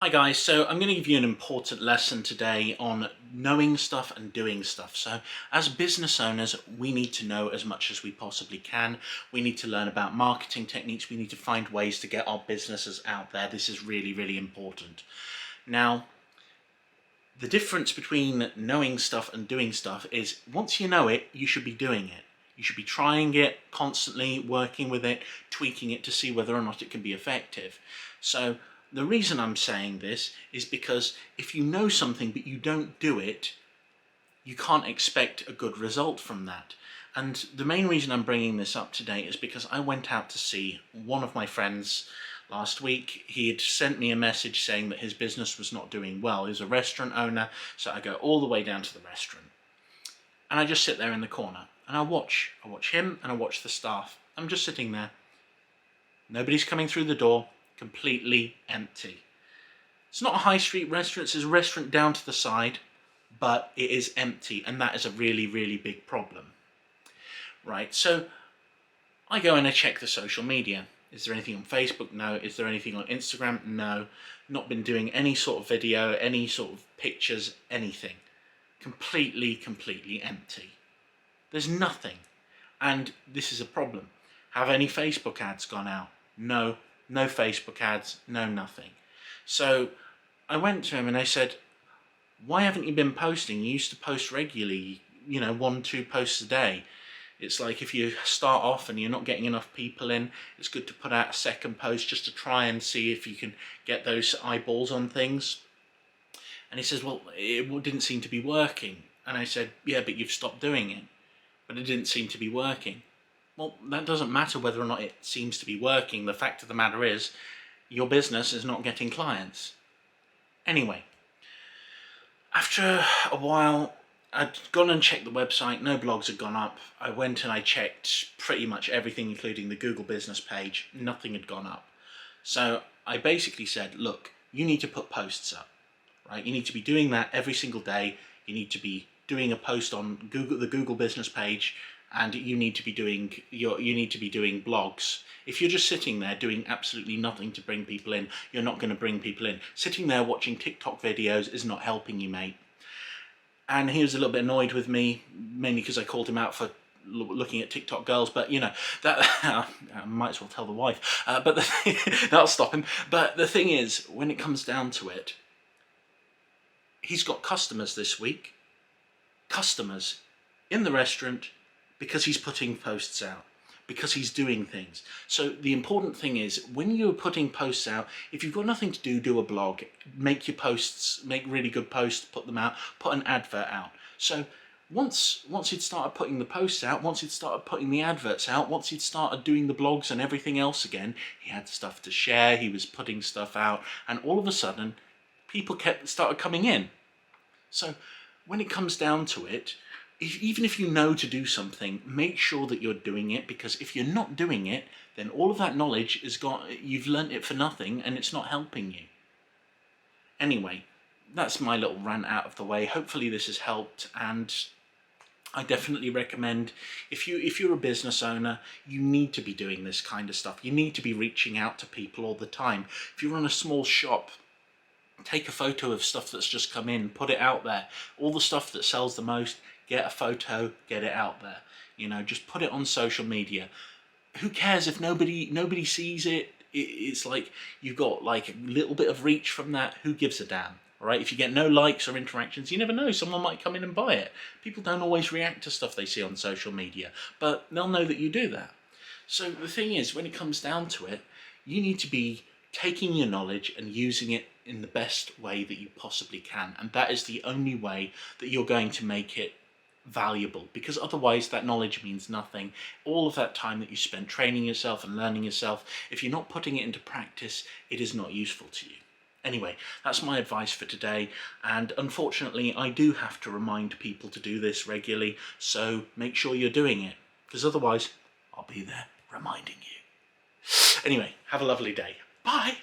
Hi guys, so I'm going to give you an important lesson today on knowing stuff and doing stuff. So as business owners, we need to know as much as we possibly can. We need to learn about marketing techniques. We need to find ways to get our businesses out there. This is really, really important. Now, the difference between knowing stuff and doing stuff is once you know it, you should be doing it. You should be trying it constantly, working with it, tweaking it to see whether or not it can be effective. So the reason I'm saying this is because if you know something but you don't do it, you can't expect a good result from that. And the main reason I'm bringing this up today is because I went out to see one of my friends last week. He had sent me a message saying that his business was not doing well. He was a restaurant owner, so I go all the way down to the restaurant. And I just sit there in the corner and I watch him and I watch the staff. I'm just sitting there. Nobody's coming through the door, completely empty. It's not a high street restaurant, it's a restaurant down to the side, but it is empty, and that is a really, really big problem. Right, so I go and I check the social media. Is there anything on Facebook? No. Is there anything on Instagram? No. Not been doing any sort of video, any sort of pictures, anything. Completely empty. There's nothing. And this is a problem. Have any Facebook ads gone out? No. No Facebook ads, no nothing. So I went to him and I said, why haven't you been posting? You used to post regularly, 1-2 posts a day. It's like if you start off and you're not getting enough people in, it's good to put out a second post just to try and see if you can get those eyeballs on things. And he says, well, it didn't seem to be working. And I said, yeah, but you've stopped doing it. But it didn't seem to be working. Well, that doesn't matter whether or not it seems to be working. The fact of the matter is, your business is not getting clients. Anyway, after a while, I'd gone and checked the website, no blogs had gone up. I went and I checked pretty much everything, including the Google business page. Nothing had gone up. So I basically said, look, you need to put posts up, right? You need to be doing that every single day. You need to be doing a post on Google, the Google business page, and you need to be doing blogs. If you're just sitting there doing absolutely nothing to bring people in, you're not going to bring people in. Sitting there watching TikTok videos is not helping you, mate. And he was a little bit annoyed with me, mainly because I called him out for looking at TikTok girls, but that I might as well tell the wife, but that'll stop him. But the thing is, when it comes down to it, he's got customers this week, customers in the restaurant, because he's putting posts out, because he's doing things. So the important thing is, when you're putting posts out, if you've got nothing to do a blog, make your posts, make really good posts, put them out, put an advert out. So once he'd started putting the posts out, once he'd started putting the adverts out, once he'd started doing the blogs and everything else again, he had stuff to share, he was putting stuff out, and all of a sudden, people started coming in. So when it comes down to it, even if you know to do something, make sure that you're doing it, because if you're not doing it, then all of that knowledge you've learnt it for nothing and it's not helping you. Anyway, that's my little rant out of the way. Hopefully this has helped, and I definitely recommend, if you're a business owner, you need to be doing this kind of stuff. You need to be reaching out to people all the time. If you run a small shop, take a photo of stuff that's just come in, put it out there. All the stuff that sells the most, get a photo, get it out there. Just put it on social media. Who cares if nobody sees it? It's like you've got like a little bit of reach from that. Who gives a damn? All right? If you get no likes or interactions, you never know. Someone might come in and buy it. People don't always react to stuff they see on social media, but they'll know that you do that. So the thing is, when it comes down to it, you need to be taking your knowledge and using it in the best way that you possibly can. And that is the only way that you're going to make it valuable, because otherwise that knowledge means nothing. All of that time that you spend training yourself and learning yourself, if you're not putting it into practice, it is not useful to you. Anyway, that's my advice for today, and unfortunately I do have to remind people to do this regularly, so make sure you're doing it, because otherwise I'll be there reminding you. Anyway, have a lovely day. Bye!